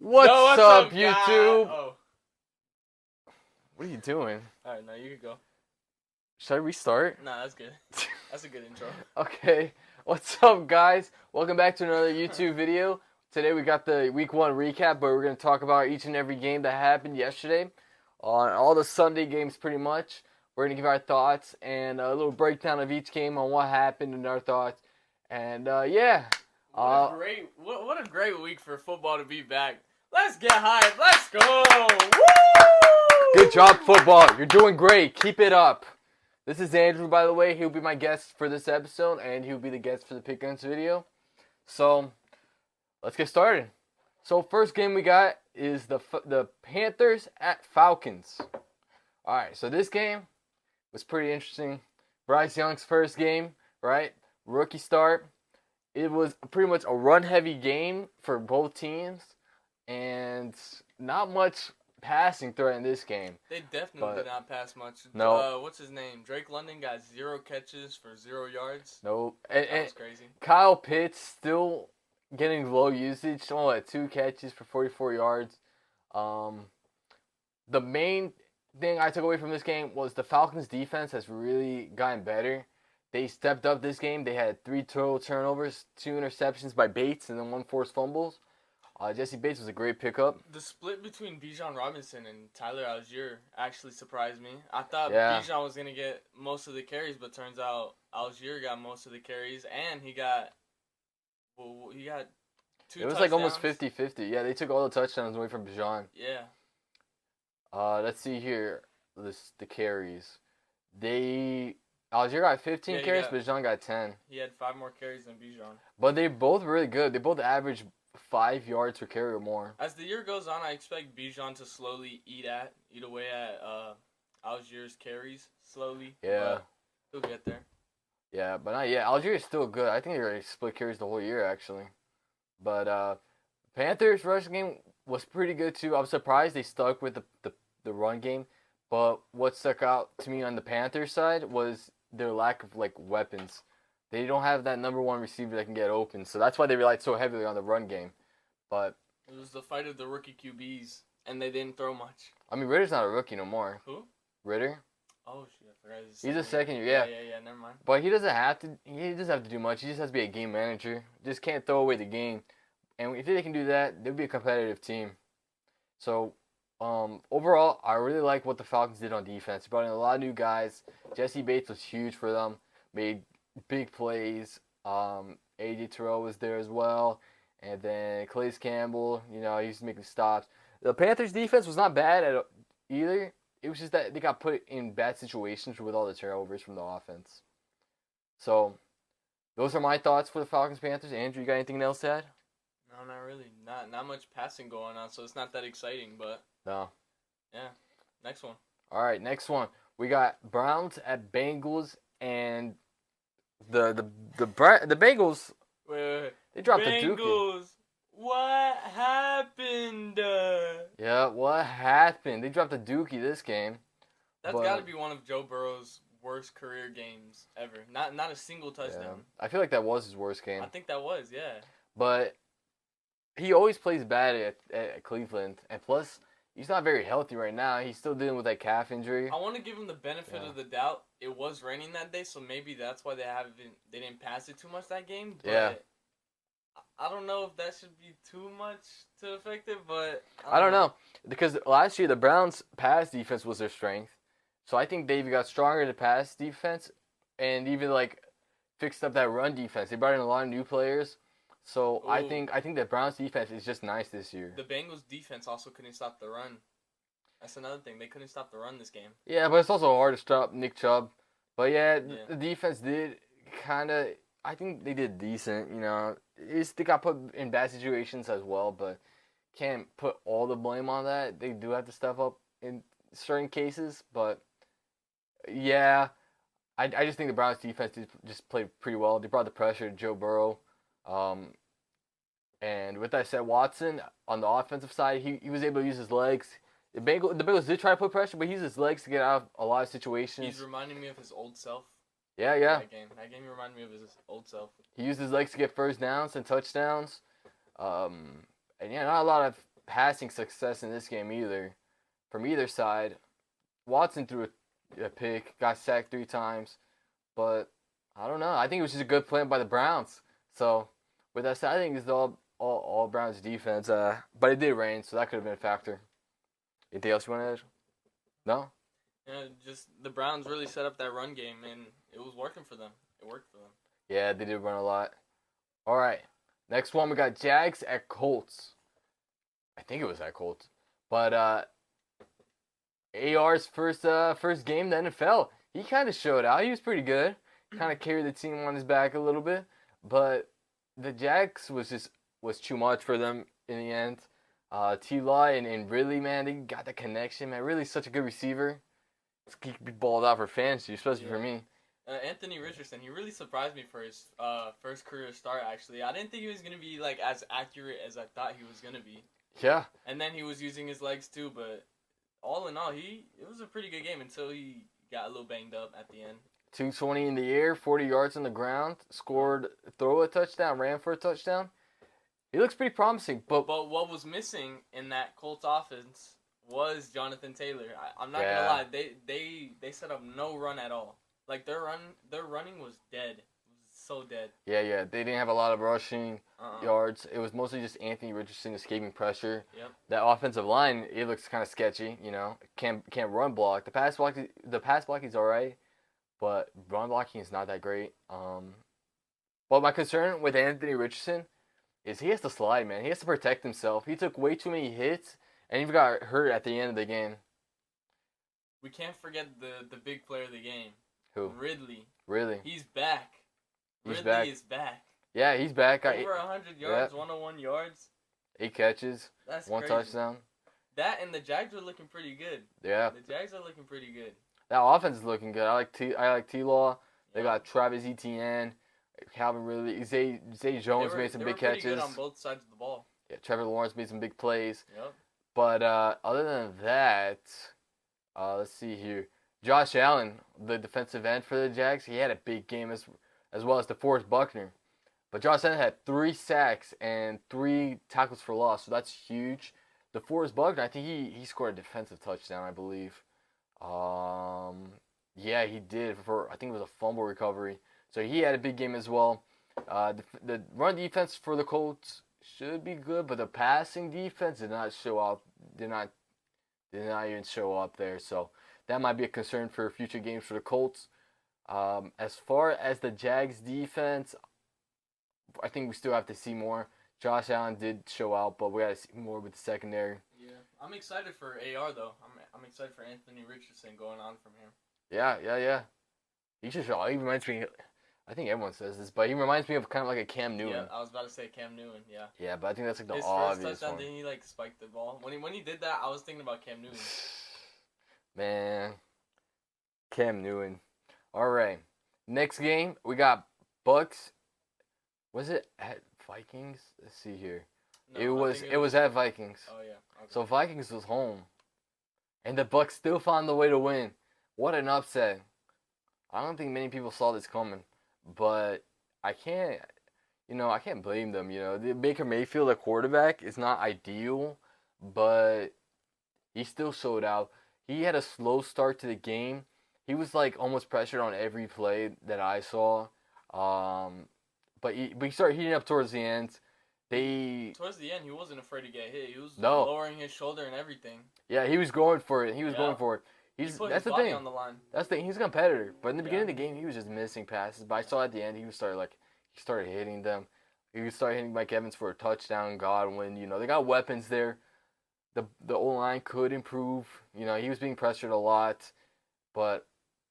What's up, guy? YouTube? Oh, What are you doing? alright, now you can go. Should I restart? Nah, that's good. That's a good intro. Okay. What's up, guys? Welcome back to another YouTube video. Today we got the Week 1 recap, but we're going to talk about each and every game that happened yesterday. On all the Sunday games, pretty much. We're going to give our thoughts and a little breakdown of each game on what happened and our thoughts. And, yeah. What a great week for football to be back. Let's get hyped. Let's go. Woo! Good job, football. You're doing great. Keep it up. This is Andrew, by the way. He'll be my guest for this episode, and he'll be the guest for the Pick Guns video. So, let's get started. So, first game we got is the Panthers at Falcons. All right, so this game was pretty interesting. Bryce Young's first game, right? Rookie start. It was pretty much a run-heavy game for both teams, and not much passing threat in this game. They definitely did not pass much. No. What's his name? Drake London got 0 catches for 0 yards. No. That was crazy. Kyle Pitts still getting low usage. Only had 2 catches for 44 yards. The main thing I took away from this game was the Falcons' defense has really gotten better. They stepped up this game. They had 3 total turnovers, 2 interceptions by Bates, and then 1 forced fumbles. Jesse Bates was a great pickup. The split between Bijan Robinson and Tyler Algier actually surprised me. I thought Yeah. Bijan was going to get most of the carries, but turns out Algier got most of the carries, and he got 2 It was touchdowns. like almost 50-50. Yeah, they took all the touchdowns away from Bijan. Yeah. Let's see here. The carries. Algier got 15 carries, but Bijan got 10. He had 5 more carries than Bijan. But they both really good. They both average 5 yards per carry or more. As the year goes on, I expect Bijan to slowly eat away at Algier's carries slowly. Yeah. But he'll get there. Yeah, but not yet. Algier is still good. I think they're going to split carries the whole year, actually. But Panthers' rushing game was pretty good, too. I was surprised they stuck with the run game. But what stuck out to me on the Panthers side was their lack of, weapons. They don't have that number 1 receiver that can get open. So that's why they relied so heavily on the run game. But it was the fight of the rookie QBs, and they didn't throw much. I mean, Ritter's not a rookie no more. Who? Ritter. Oh, shit. I forgot He's a second year, yeah. Yeah, never mind. But he doesn't have to. He doesn't have to do much. He just has to be a game manager. Just can't throw away the game. And if they can do that, they'll be a competitive team. So, overall, I really like what the Falcons did on defense. They brought in a lot of new guys. Jesse Bates was huge for them. Made big plays. AJ Terrell was there as well. And then Calais Campbell, he's making stops. The Panthers' defense was not bad at either. It was just that they got put in bad situations with all the turnovers from the offense. So, those are my thoughts for the Falcons-Panthers. Andrew, you got anything else to add? No, not really. Not much passing going on, so it's not that exciting, but... No. Yeah. Next one. All right, next one. We got Browns at Bengals, and the Bengals... Wait. They dropped the Bengals. dookie. What happened? Yeah, what happened? They dropped the dookie this game. That's got to be one of Joe Burrow's worst career games ever. Not a single touchdown. Yeah. I feel like that was his worst game. I think that was, yeah. But he always plays bad at Cleveland. And plus, he's not very healthy right now. He's still dealing with that calf injury. I want to give him the benefit of the doubt. It was raining that day, so maybe that's why they didn't pass it too much that game. But yeah. I don't know if that should be too much to affect it, but... I don't know. Because last year, the Browns' pass defense was their strength. So I think they even got stronger in the pass defense and even, fixed up that run defense. They brought in a lot of new players. So I think the Browns' defense is just nice this year. The Bengals' defense also couldn't stop the run. That's another thing. They couldn't stop the run this game. Yeah, but it's also hard to stop Nick Chubb. But, the defense did kind of... I think they did decent, They got put in bad situations as well, but can't put all the blame on that. They do have to step up in certain cases, but yeah, I just think the Browns defense just played pretty well. They brought the pressure to Joe Burrow. And with that said, Watson, on the offensive side, he was able to use his legs. The Bengals did try to put pressure, but he used his legs to get out of a lot of situations. He's reminding me of his old self. Yeah. That game reminded me of his old self. He used his legs to get first downs and touchdowns. And not a lot of passing success in this game either, from either side. Watson threw a pick, got sacked 3 times, but I don't know. I think it was just a good play by the Browns. So with that said, I think it's all Browns defense. But it did rain, so that could have been a factor. Anything else you want to add? No. Yeah, just the Browns really set up that run game, and it was working for them. It worked for them. Yeah, they did run a lot. All right, next one we got Jags at Colts. I think it was at Colts, but AR's first game in the NFL. He kind of showed out. He was pretty good. Kind of carried the team on his back a little bit, but the Jags was too much for them in the end. T-Law and Ridley, man, they got the connection, man. Ridley's such a good receiver. He could be balled out for fantasy, especially for me. Anthony Richardson, he really surprised me for his first career start, actually. I didn't think he was going to be like as accurate as I thought he was going to be. Yeah. And then he was using his legs too, but all in all, it was a pretty good game until he got a little banged up at the end. 220 in the air, 40 yards on the ground, throw a touchdown, ran for a touchdown. He looks pretty promising, but what was missing in that Colts offense was Jonathan Taylor. I'm not gonna lie, they set up no run at all. Like their running was dead. It was so dead. Yeah, they didn't have a lot of rushing yards. It was mostly just Anthony Richardson escaping pressure. Yep. That offensive line, it looks kind of sketchy. Can't run block. The pass blocking is all right, but run blocking is not that great. But my concern with Anthony Richardson is he has to slide, man. He has to protect himself. He took way too many hits, and he got hurt at the end of the game. We can't forget the big player of the game. Who? Ridley. Really? He's back. Ridley is back. Yeah, he's back. Over 100 yards, 101 yards. 8 catches. That's one crazy. touchdown. That and the Jags are looking pretty good. Yeah. The Jags are looking pretty good. That offense is looking good. I like T-Law. They got Travis Etienne, Calvin Ridley, Zay Jones made some big catches. They were pretty good on both sides of the ball. Yeah, Trevor Lawrence made some big plays. Yep. But other than that, let's see here. Josh Allen, the defensive end for the Jags, he had a big game as well as DeForest Buckner. But Josh Allen had 3 sacks and 3 tackles for loss, so that's huge. DeForest Buckner, I think he scored a defensive touchdown, I believe. Yeah, he did I think it was a fumble recovery. So he had a big game as well. The run defense for the Colts should be good, but the passing defense did not show up. Did not even show up there. So that might be a concern for future games for the Colts. As far as the Jags defense, I think we still have to see more. Josh Allen did show out, but we got to see more with the secondary. Yeah, I'm excited for AR though. I'm excited for Anthony Richardson going on from here. Yeah. He should show out. He reminds me. I think everyone says this, but he reminds me of kind of like a Cam Newton. Yeah, I was about to say Cam Newton. Yeah. Yeah, but I think that's like the his obvious first touchdown, one. then he like spiked the ball. When he did that, I was thinking about Cam Newton. Man, Cam Newton. All right, next game we got Bucks. Was it at Vikings? Let's see here. No, it was at Vikings. Oh yeah. Okay. So Vikings was home, and the Bucks still found the way to win. What an upset! I don't think many people saw this coming, but I can't blame them. The Baker Mayfield, the quarterback, is not ideal, but he still showed out. He had a slow start to the game. He was like almost pressured on every play that I saw. But he started heating up towards the end. Towards the end, he wasn't afraid to get hit. He was No. lowering his shoulder and everything. Yeah, he was going for it. He put That's his the body thing. on the line. That's the thing. He's a competitor. But in the beginning of the game, he was just missing passes. But I saw at the end, he started hitting them. He started hitting Mike Evans for a touchdown. Godwin, they got weapons there. The O-line could improve. He was being pressured a lot. But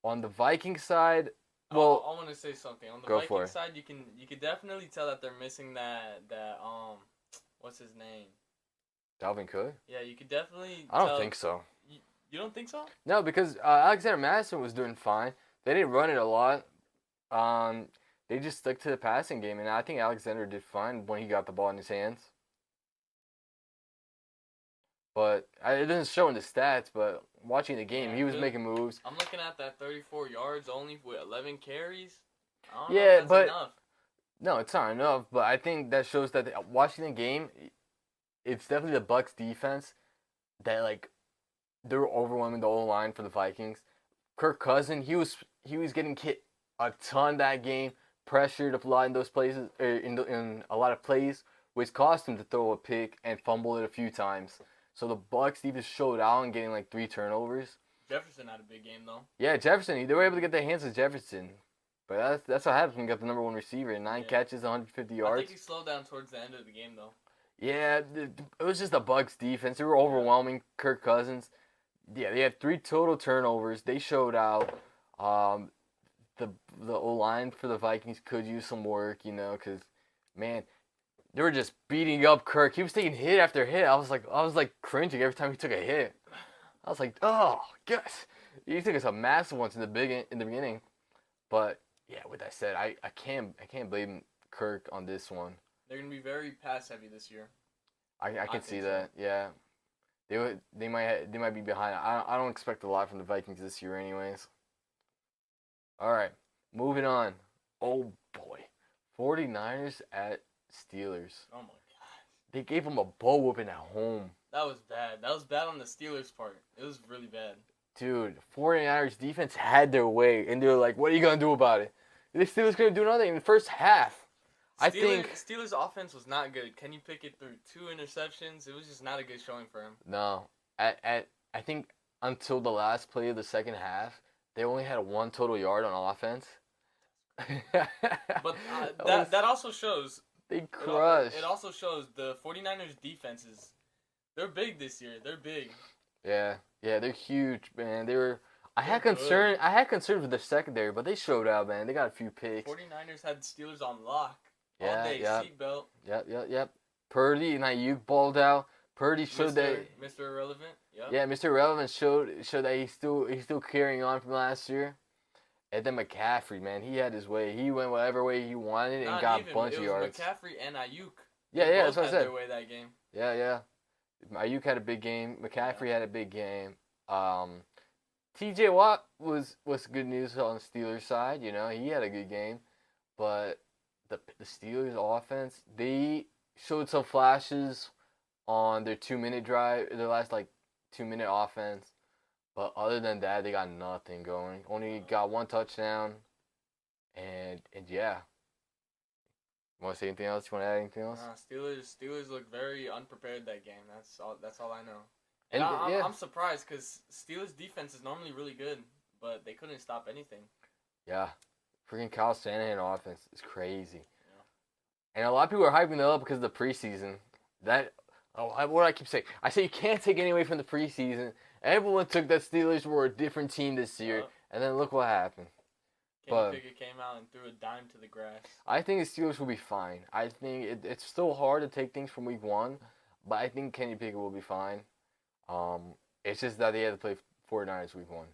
on the Viking side, well, I want to say something. On the go for Viking it. side, you can definitely tell that they're missing that what's his name? Dalvin Cook? Yeah, you could definitely. I don't think so. You don't think so? No, because Alexander Madison was doing fine. They didn't run it a lot. They just stuck to the passing game, and I think Alexander did fine when he got the ball in his hands. But it doesn't show in the stats, but watching the game, he was making moves. I'm looking at that 34 yards only with 11 carries. I don't know Yeah, if that's but enough. no, it's not enough. But I think that shows that watching the game, it's definitely the Bucks defense that like they were overwhelming the whole line for the Vikings. Kirk Cousins, he was getting hit a ton that game, pressured a lot in those places, in a lot of plays, which cost him to throw a pick and fumble it a few times. So the Bucks even showed out in getting like 3 turnovers. Jefferson had a big game though. Yeah, Jefferson, they were able to get their hands on Jefferson. But that's what happens when you got the number one receiver. 9 catches, 150 yards. I think he slowed down towards the end of the game though. Yeah, it was just the Bucks defense. They were overwhelming Kirk Cousins. Yeah, they had 3 total turnovers. They showed out. The O-line for the Vikings could use some work, because, man, they were just beating up Kirk. He was taking hit after hit. I was like cringing every time he took a hit. I was like, oh, gosh. He took some massive ones in the beginning. But yeah, with that said, I can't blame Kirk on this one. They're gonna be very pass heavy this year. I can see that. So. Yeah, they might be behind. I don't expect a lot from the Vikings this year, anyways. All right, moving on. Oh boy, 49ers at Steelers. Oh my gosh. They gave them a butt whooping at home. That was bad. That was bad on the Steelers' part. It was really bad. Dude, 49ers defense had their way, and they were like, what are you going to do about it? The Steelers couldn't do nothing in the first half. I think Steelers' offense was not good. Kenny Pickett threw 2 interceptions. It was just not a good showing for him. No. I think until the last play of the second half, they only had 1 total yard on offense. But that also shows... They crushed. It also shows the 49ers defenses, they're big this year. They're big. Yeah, they're huge, man. I had concern with the secondary, but they showed out, man. They got a few picks. 49ers had Steelers on lock all day. Seatbelt. Yep. Purdy and Ayuk balled out. Purdy showed that Mr. Irrelevant. Yep. Yeah, Mr. Irrelevant showed that he's still carrying on from last year. And then McCaffrey, man, he had his way. He went whatever way he wanted and got a bunch of yards. McCaffrey and Ayuk. Yeah, that's what I said. Their way that game. Yeah. Ayuk had a big game. McCaffrey had a big game. T.J. Watt was good news on the Steelers side. He had a good game. But the Steelers offense, they showed some flashes on their 2-minute drive, their last 2-minute offense. But other than that, they got nothing going. Only got 1 touchdown. And yeah. You want to say anything else? You want to add anything else? Steelers look very unprepared that game. That's all I know. And I'm surprised because Steelers defense is normally really good, but they couldn't stop anything. Yeah. Freaking Kyle Shanahan offense is crazy. Yeah. And a lot of people are hyping that up because of the preseason. What do I keep saying? I say you can't take any away from the preseason. Everyone took that Steelers were a different team this year, and then look what happened. Kenny Pickett came out and threw a dime to the grass. I think the Steelers will be fine. I think it's still hard to take things from week 1, but I think Kenny Pickett will be fine. It's just that they had to play 49ers week 1.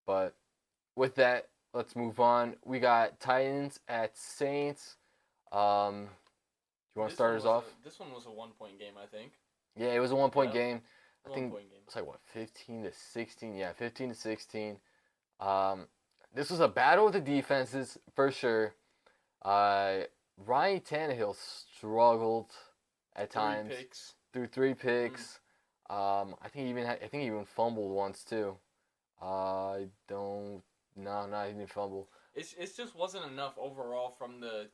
But with that, let's move on. We got Titans at Saints. Do you want to start us off? This one was a 1-point game, I think. Yeah, it was a 1-point game. I think game. It's 15-16. Yeah, 15-16. This was a battle with the defenses for sure. Ryan Tannehill struggled at times. 3 picks. Threw 3 picks. I think he even fumbled once too. He didn't fumble. It just wasn't enough overall from the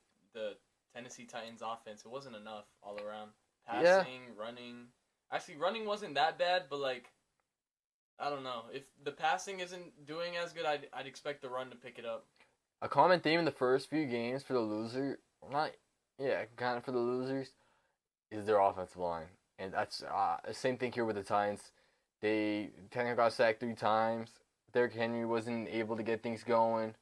Tennessee Titans offense. It wasn't enough all around. Passing, running. Actually, running wasn't that bad, but I don't know. If the passing isn't doing as good, I'd expect the run to pick it up. A common theme in the first few games for the loser, for the losers, is their offensive line. And that's the same thing here with the Titans. Tannehill got sacked 3 times. Derrick Henry wasn't able to get things going.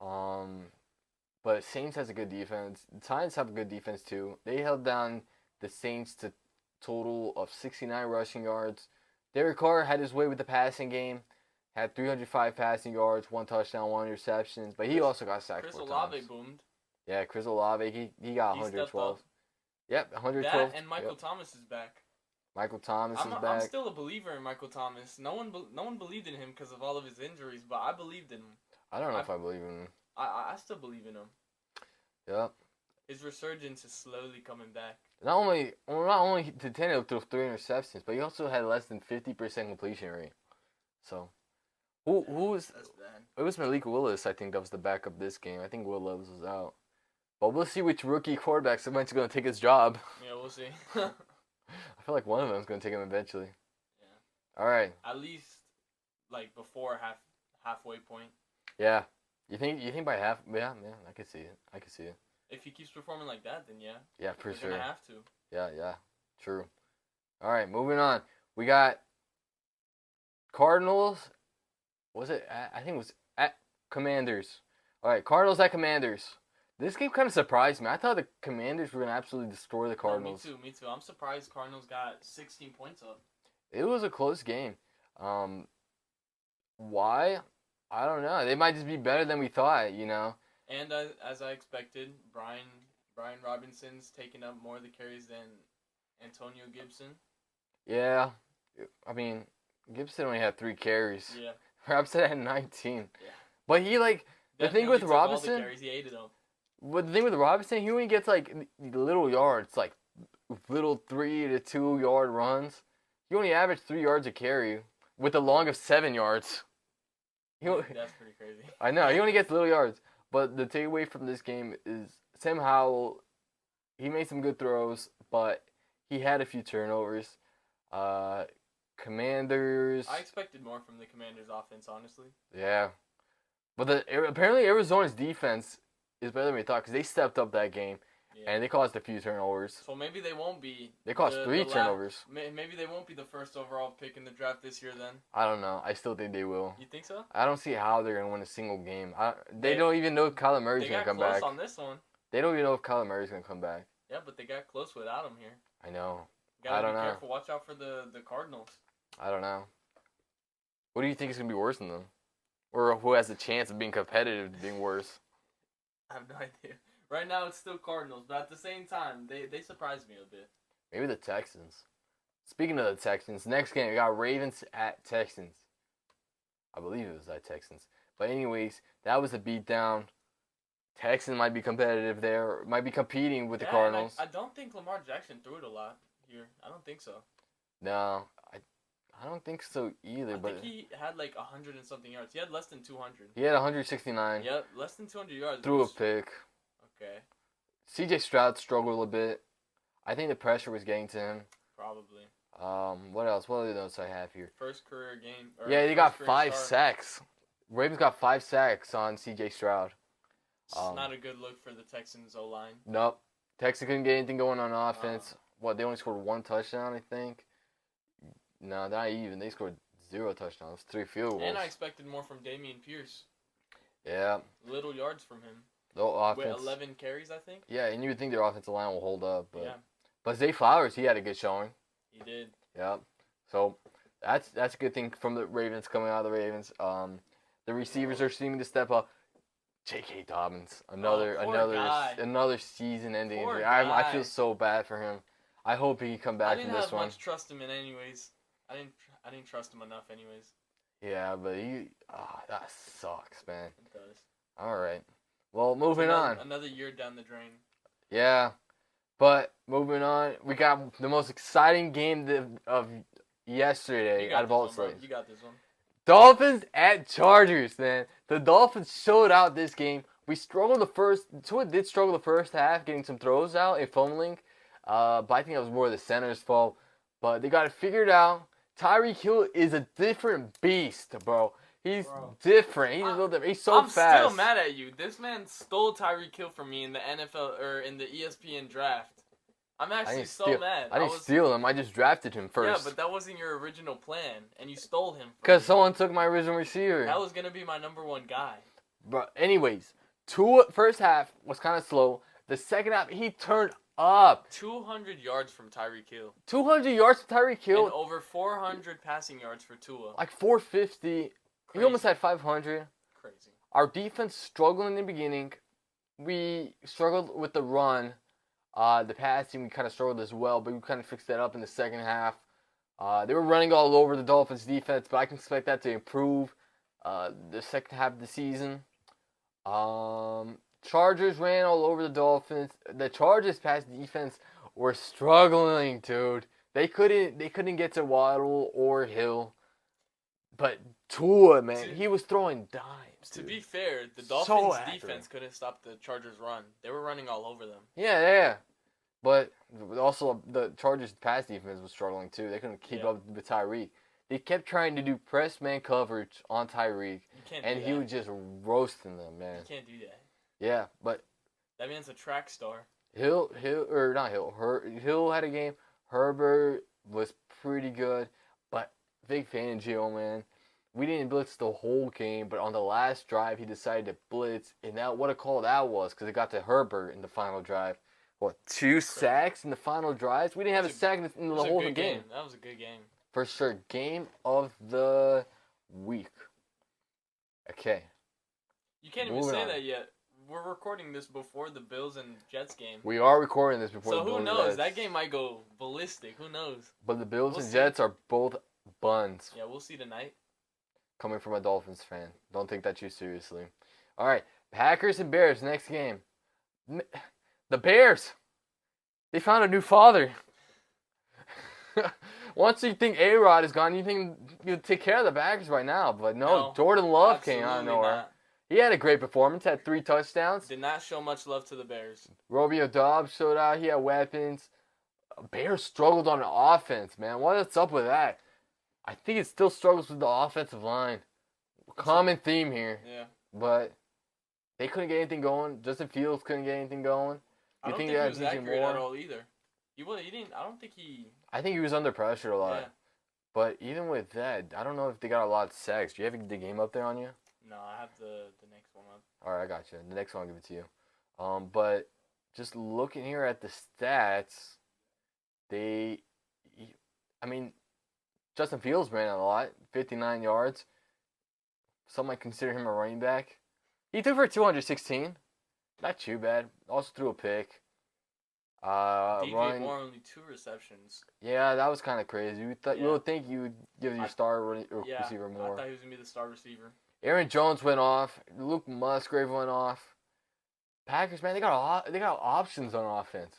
But Saints has a good defense. The Titans have a good defense too. They held down the Saints to total of 69 rushing yards. Derek Carr had his way with the passing game. Had 305 passing yards, 1 touchdown, 1 interception. But he also got sacked 4 times. Chris Olave boomed. Yeah, Chris Olave, he got 112. Yep, 112. That and Michael Thomas is back. Michael Thomas is back. I'm still a believer in Michael Thomas. No one believed in him because of all of his injuries, but I believed in him. I don't know if I believe in him. I still believe in him. Yep. His resurgence is slowly coming back. Not only did Tannehill throw 3 interceptions, but he also had less than 50% completion rate. So, who was That's bad. it was Malik Willis, I think that was the backup this game. I think Will Levis was out. But we'll see which rookie quarterback's eventually going to take his job. Yeah, we'll see. I feel like one of them is going to take him eventually. Yeah. All right. At least like before halfway point. Yeah. You think by half? Yeah, I can see it. If he keeps performing like that, then yeah. Yeah, for They're sure. gonna have to. Yeah. True. All right, moving on. We got Cardinals. Was it? I think it was at Commanders. All right, Cardinals at Commanders. This game kind of surprised me. I thought the Commanders were gonna absolutely destroy the Cardinals. No, me too. I'm surprised Cardinals got 16 points up. It was a close game. Why? I don't know. They might just be better than we thought, you know. And as I expected, Brian Robinson's taking up more of the carries than Antonio Gibson. Yeah. I mean, Gibson only had 3 carries. Yeah. Robinson had 19. Yeah. But he the thing with took Robinson. all the carries, he ate them. But the thing with Robinson, he only gets like little yards, like little 3 to 2 yard runs. He only averaged 3 yards a carry with a long of 7 yards. That's pretty crazy. I know, he only gets little yards. But the takeaway from this game is Sam Howell, he made some good throws, but he had a few turnovers. Commanders. I expected more from the Commanders' offense, honestly. Yeah. But apparently Arizona's defense is better than we thought because they stepped up that game. Yeah. And they caused a few turnovers. So maybe they won't be. They caused 3 turnovers. Maybe they won't be the first overall pick in the draft this year then. I don't know. I still think they will. You think so? I don't see how they're going to win a single game. They don't even know if Kyler Murray's going to come back. They got close on this one. They don't even know if Kyler Murray's going to come back. Yeah, but they got close without him here. I know. I don't know. Careful. Watch out for the Cardinals. I don't know. What do you think is going to be worse than them? Or who has a chance of being competitive to being worse? I have no idea. Right now, it's still Cardinals, but at the same time, they surprised me a bit. Maybe the Texans. Speaking of the Texans, next game, we got Ravens at Texans. I believe it was at Texans. But anyways, that was a beatdown. Texans might be competitive there, might be competing with the Cardinals. I don't think Lamar Jackson threw it a lot here. I don't think so. No, I don't think so either. I think he had like 100 and something yards. He had less than 200. He had 169. Yep, less than 200 yards. Threw a pick. Okay. CJ Stroud struggled a bit. I think the pressure was getting to him. Probably. What else? What other notes I have here? First career game. Yeah, they got 5 sacks. Ravens got 5 sacks on CJ Stroud. It's not a good look for the Texans O-line. Nope. Texans couldn't get anything going on offense. They only scored 1 touchdown, I think. No, not even. They scored 0 touchdowns, 3 field goals. And I expected more from Dameon Pierce. Yeah. Little yards from him. The offense. With 11 carries, I think. Yeah, and you would think their offensive line will hold up. But, yeah. But Zay Flowers, he had a good showing. He did. Yeah. So that's a good thing from the Ravens coming out of the Ravens. The receivers are seeming to step up. J.K. Dobbins, another season-ending injury. I feel so bad for him. I hope he can come back from this one. I didn't have much trust him in anyways. I didn't trust him enough anyways. Yeah, but that sucks, man. It does. All right. Well, moving on. Another year down the drain. Yeah, but moving on, we got the most exciting game of yesterday out of all slates. You got this one. Dolphins at Chargers, man. The Dolphins showed out this game. We struggled Tua did struggle the first half, getting some throws out and fumbling. But I think that was more the center's fault. But they got it figured out. Tyreek Hill is a different beast, bro. He's different. He's a little different. He's so fast. I'm still mad at you. This man stole Tyreek Hill from me in the NFL or in the ESPN draft. I'm actually mad. I didn't steal him. I just drafted him first. Yeah, but that wasn't your original plan, and you stole him. Because someone took my original receiver. That was gonna be my number 1 guy. But anyways, first half was kind of slow. The second half, he turned up. 200 yards from Tyreek Hill. 200 yards from Tyreek Hill. And over 400 passing yards for Tua. Like 450. Crazy. He almost had 500. Crazy. Our defense struggled in the beginning. We struggled with the run. The passing, we kind of struggled as well, but we kind of fixed that up in the second half. They were running all over the Dolphins' defense, but I can expect that to improve the second half of the season. Chargers ran all over the Dolphins. The Chargers' pass defense were struggling, dude. They couldn't get to Waddle or Hill. But Tua, man, he was throwing dimes. To dude. be fair, the So Dolphins' accurate. defense couldn't stop the Chargers' run. They were running all over them. Yeah. But also the Chargers' pass defense was struggling too. They couldn't keep up with Tyreek. They kept trying to do press man coverage on Tyreek, and he was just roasting them, man. You can't do that. Yeah, but that man's a track star. Hill had a game. Herbert was pretty good, but Vic Fangio, man, we didn't blitz the whole game, but on the last drive he decided to blitz, and that what a call that was, because it got to Herbert in the final drive. What, 2 sacks in the final drives? We didn't have a sack in the whole game. That was a good game. For sure. Game of the week. Okay. You can't even say that yet. We're recording this before the Bills and Jets game. We are recording this before the the Bills and Jets. So who knows? That game might go ballistic. Who knows? But the Bills and Jets are both buns. Yeah, we'll see tonight. Coming from a Dolphins fan. Don't take that too seriously. All right. Packers and Bears, next game. The Bears, they found a new father. Once you think A-Rod is gone, you think you'd take care of the Packers right now. But no, Jordan Love came out of nowhere. Not. He had a great performance, had 3 touchdowns. Did not show much love to the Bears. Romeo Doubs showed out. He had weapons. Bears struggled on the offense, man. What's up with that? I think it still struggles with the offensive line. Common theme here. Yeah. But they couldn't get anything going. Justin Fields couldn't get anything going. I don't think he was accurate at all either. He didn't. I don't think he. I think he was under pressure a lot. Yeah. But even with that, I don't know if they got a lot of sacks. Do you have the game up there on you? No, I have the next one up. All right, I got you. The next one I'll give it to you. But just looking here at the stats, Justin Fields ran a lot, 59 yards. Some might consider him a running back. He threw for 216. Not too bad. Also threw a pick. DJ Moore only 2 receptions. Yeah, that was kind of crazy. You would think you would give your star receiver more. I thought he was going to be the star receiver. Aaron Jones went off. Luke Musgrave went off. Packers, man, they got options on offense.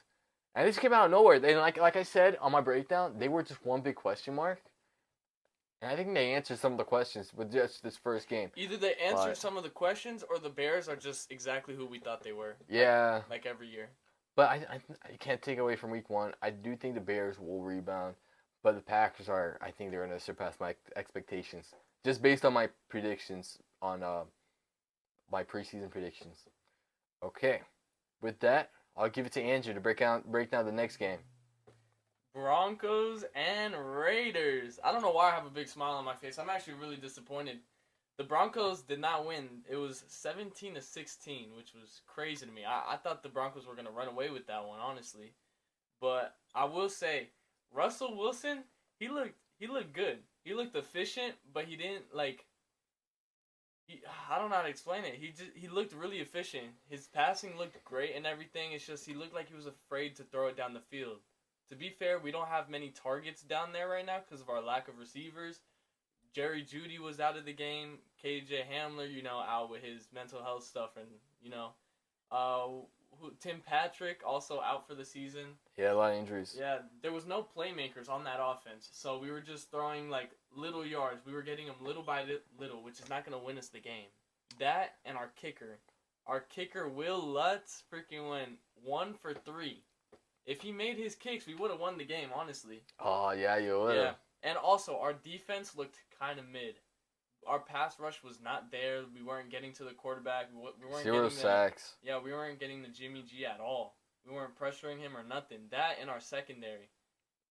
And they just came out of nowhere. They like I said on my breakdown, they were just one big question mark. And I think they answered some of the questions with just this first game. Either they answered some of the questions or the Bears are just exactly who we thought they were. Yeah. Like every year. But I can't take away from week 1. I do think the Bears will rebound. But the Packers I think they're going to surpass my expectations. Just based on my predictions on my preseason predictions. Okay. With that, I'll give it to Andrew to break down the next game. Broncos and Raiders. I don't know why I have a big smile on my face. I'm actually really disappointed. The Broncos did not win. It was 17-16, which was crazy to me. I thought the Broncos were going to run away with that one, honestly. But I will say, Russell Wilson, he looked good. He looked efficient, but he didn't I don't know how to explain it. He looked really efficient. His passing looked great and everything. It's just he looked like he was afraid to throw it down the field. To be fair, we don't have many targets down there right now because of our lack of receivers. Jerry Jeudy was out of the game. KJ Hamler, out with his mental health stuff, and Tim Patrick also out for the season. Yeah, a lot of injuries. Yeah, there was no playmakers on that offense, so we were just throwing little yards. We were getting them little by little, which is not going to win us the game. That and our kicker. Our kicker, Will Lutz, freaking went 1 for 3. If he made his kicks, we would have won the game, honestly. Oh, yeah, you would have. Yeah, and also, our defense looked kind of mid. Our pass rush was not there. We weren't getting to the quarterback. We weren't 0 sacks. We weren't getting the Jimmy G at all. We weren't pressuring him or nothing. That and our secondary.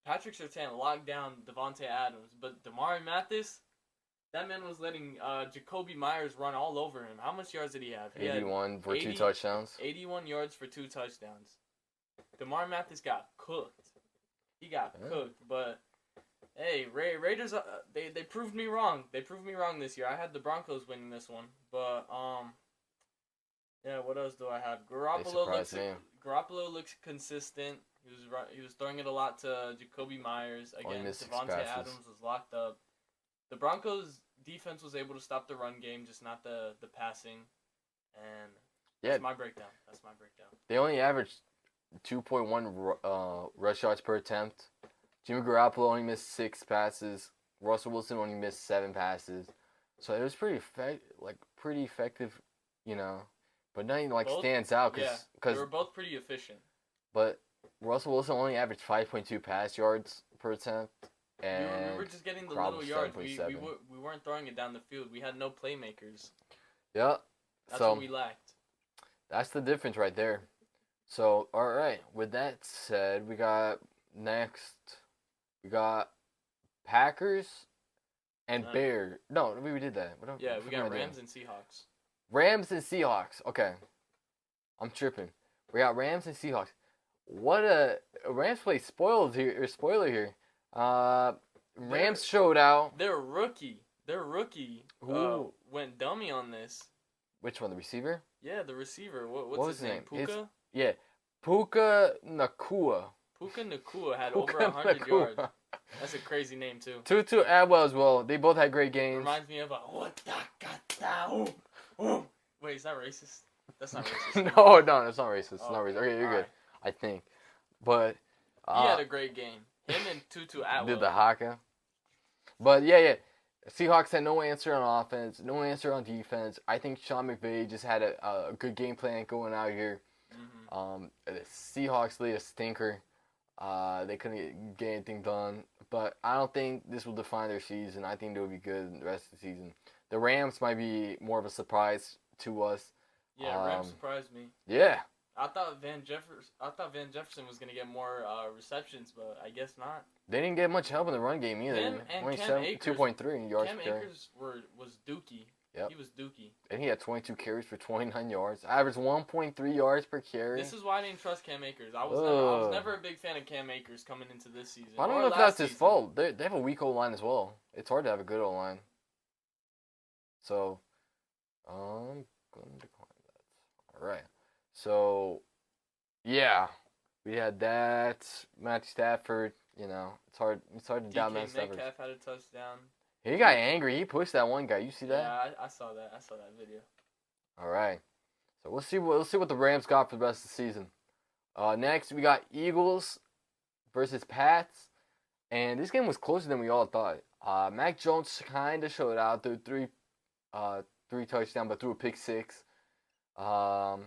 Patrick Surtain locked down Devontae Adams, but Damari Mathis, that man was letting Jacoby Myers run all over him. How much yards did he have? 81 for 2 touchdowns. 81 yards for 2 touchdowns. Damari Mathis got cooked. He got cooked, but hey, Raiders, they proved me wrong. They proved me wrong this year. I had the Broncos winning this one, but yeah. What else do I have? Garoppolo looks consistent. He was throwing it a lot to Jacoby Myers. Again, Devontae Adams was locked up. The Broncos defense was able to stop the run game, just not the passing. And that's my breakdown. They only averaged 2.1 rush yards per attempt. Jimmy Garoppolo only missed 6 passes. Russell Wilson only missed 7 passes. So it was pretty effective, you know. But nothing like Both, stands out yeah, because they were both pretty efficient. but Russell Wilson only averaged 5.2 pass yards per attempt, and We were just getting the Garoppolo little yards. We 7.7. weren't throwing it down the field. We had no playmakers. Yeah. That's So what we lacked. that's the difference right there. So all right. With that said, we got Packers and Nice. Bears. No, we did that. Yeah, What we am I got doing? Rams and Seahawks. Rams and Seahawks. Okay, I'm tripping. We got Rams and Seahawks. What a Rams play spoiled here or spoiler here. Rams showed out. Their rookie Who? went dummy on this. Which one? The receiver? Yeah, the receiver. What's What was his name? his name? Puka? Yeah, Puka Nakua. Puka Nakua had Puka over 100 yards. Nakua. That's a crazy name too. Tutu Atwell as well. They both had great games. Reminds me of a Wait, is that racist? That's not racist. No, it's not racist. It's Oh, not racist. Okay, you're all good. right. I think, but He had a great game. Him and Tutu Atwell. did the haka. But yeah. Seahawks had no answer on offense, no answer on defense. I think Sean McVay just had a good game plan going out here. The Seahawks laid a stinker. They couldn't get anything done. But I don't think this will define their season. I think they'll be good the rest of the season. The Rams might be more of a surprise to us. Yeah, Rams surprised me. Yeah. I thought Van Jefferson was gonna get more receptions, but I guess not. They didn't get much help in the run game either. Him and Only Cam Akers- 2.3 yards Cam per carry. Akers was dookie. Yep. He was dookie. And he had 22 carries for 29 yards. Averaged 1.3 yards per carry. This is why I didn't trust Cam Akers. I was never a big fan of Cam Akers coming into this season. I don't or know if last that's his season. fault. They have a weak O-line as well. It's hard to have a good O-line. So, I'm going to decline that. All right. So, yeah. We had that. Matthew Stafford, it's hard to doubt Matthew DK Stafford. Metcalf had a touchdown. He got angry. He pushed that one guy. You see that? Yeah, I saw that. I saw that video. All right. So we'll see what the Rams got for the rest of the season. Next we got Eagles versus Pats, and this game was closer than we all thought. Mac Jones kind of showed out through three touchdowns, but threw a pick six. There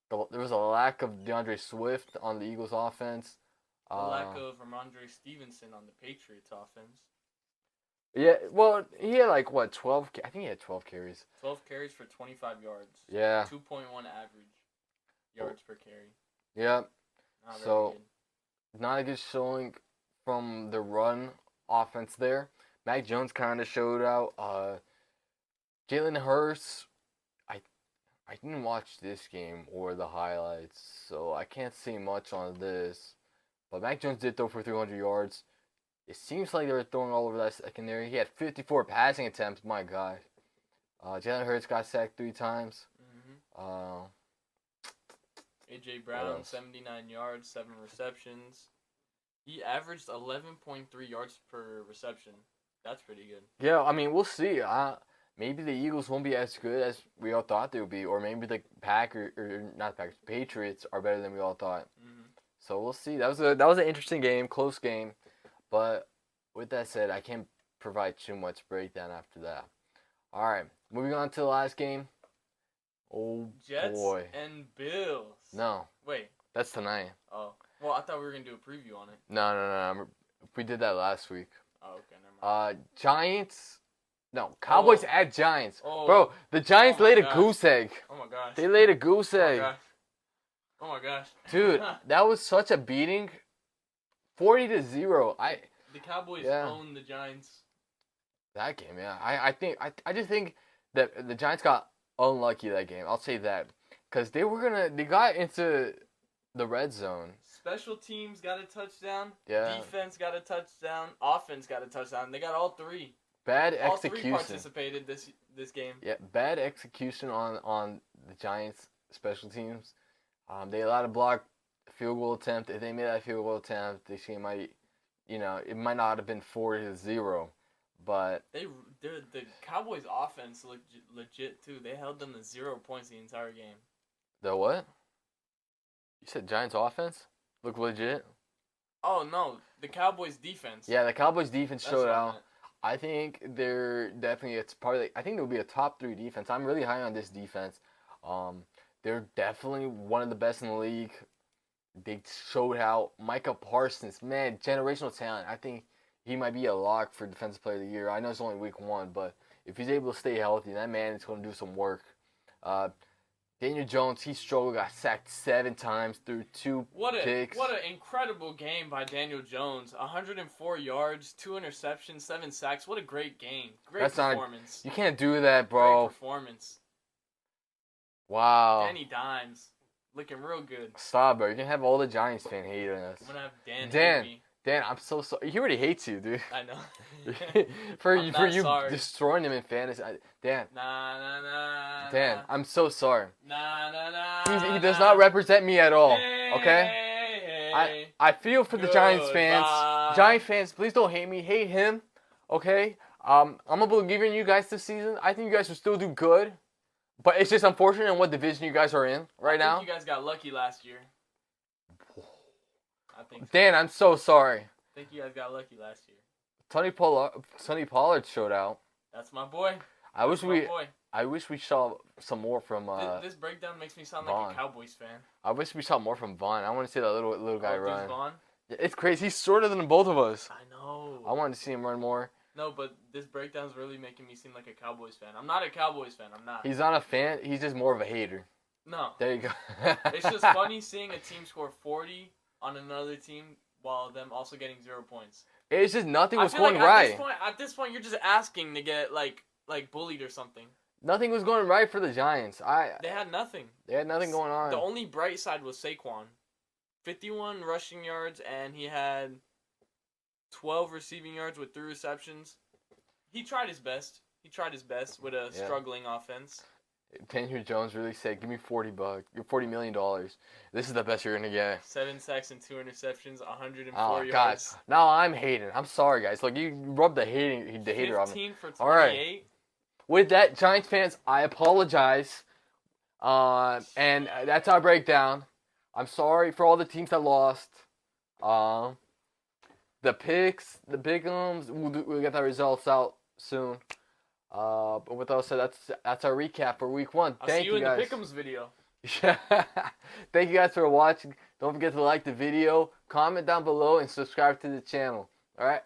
was a lack of DeAndre Swift on the Eagles offense. The lack of Ramondre Stevenson on the Patriots offense. Yeah, well, he had 12. I think he had 12 carries. 12 carries for 25 yards. Yeah. 2.1 average yards per carry. Yeah. Not very So, good. not a good showing from the run offense there. Mac Jones kind of showed out. Jalen Hurts, I didn't watch this game or the highlights, so I can't say much on this. But Mac Jones did throw for 300 yards. It seems like they were throwing all over that secondary. He had 54 passing attempts. My God. Jalen Hurts got sacked 3 times. A.J. Brown, 79 yards, 7 receptions. He averaged 11.3 yards per reception. That's pretty good. Yeah, I mean, we'll see. Maybe the Eagles won't be as good as we all thought they would be, or maybe the Patriots are better than we all thought. So we'll see. That was an interesting game, close game. But with that said, I can't provide too much breakdown after that. All right, moving on to the last game. Oh, Jets boy. and Bills. No. Wait. That's tonight. Oh. Well, I thought we were going to do a preview on it. No. We did that last week. Oh, okay. Never mind. Giants. No, Cowboys at Giants. Oh. Bro, the Giants Oh my laid a gosh. goose egg. Oh, my gosh. They laid a goose Oh, my egg. gosh. Oh, my gosh. Dude, that was such a beating. 40-0. The Cowboys own the Giants. That game, yeah. I just think that the Giants got unlucky that game. I'll say that. Because they got into the red zone. Special teams got a touchdown. Yeah. Defense got a touchdown. Offense got a touchdown. They got all 3. Bad All execution. 3 participated this game. Yeah, bad execution on the Giants' special teams. They allowed a block field goal attempt. If they made that field goal attempt, this game might, it might not have been 40-0, but The Cowboys' offense looked legit too. They held them to 0 points the entire game. the what? You said Giants offense look legit. Oh no, the Cowboys defense. Yeah, the Cowboys defense That's showed what I out. meant. I think they're definitely it's probably I think they'll be a top 3 defense. I'm really high on this defense. They're definitely one of the best in the league. They showed how Micah Parsons, man, generational talent. I think he might be a lock for Defensive Player of the Year. I know it's only week 1, but if he's able to stay healthy, that man is going to do some work. Daniel Jones, he struggled, got sacked 7 times through 2 picks. What an incredible game by Daniel Jones. 104 yards, 2 interceptions, 7 sacks. What a great game. Great performance. You can't do that, bro. Great performance. Wow. Danny Dimes. Looking real good. Stop, bro. You can have all the Giants fan hating us. I'm going to have Dan hate me. Dan, I'm so sorry. He already hates you, dude. I know. for I'm you sorry. destroying him in fantasy. Dan. Nah. Dan, I'm so sorry. Nah. He does not represent me at all. Hey, Okay? I feel for the Giants fans. Giant fans, please don't hate me. Hate him. Okay? I'm gonna believe in you guys this season. I think you guys will still do good. But it's just unfortunate in what division you guys are in right now. I think you guys got lucky last year. I think so. Dan, I'm so sorry. I think you guys got lucky last year. Sonny Pollard showed out. That's my boy. I wish we saw some more from this breakdown makes me sound Vaughn. like a Cowboys fan. I wish we saw more from Vaughn. I want to see that little guy run. Vaughn? It's crazy. He's shorter than both of us. I know. I wanted to see him run more. No, but this breakdown's really making me seem like a Cowboys fan. I'm not a Cowboys fan. I'm not. He's not a fan. He's just more of a hater. No. There you go. It's just funny seeing a team score 40 on another team while them also getting 0 points. It's just nothing was I feel going like right. At this point, you're just asking to get like bullied or something. Nothing was going right for the Giants. They had nothing. They had nothing going on. The only bright side was Saquon. 51 rushing yards, and he had 12 receiving yards with 3 receptions. He tried his best. With a struggling offense. Daniel Jones really said, "Give me $40. $40 million. This is the best you're gonna get." 7 sacks and 2 interceptions, 104 oh, yards. God. Now I'm hating. I'm sorry, guys. Look, you rubbed the hater on me. 15 for 28. All right. With that, Giants fans, I apologize. And that's our breakdown. I'm sorry for all the teams that lost. The picks, the bigums, we'll get the results out soon. But with that said, that's our recap for week 1. I'll Thank see you in guys. the pick'ems video. Thank you guys for watching. Don't forget to like the video, comment down below, and subscribe to the channel. All right.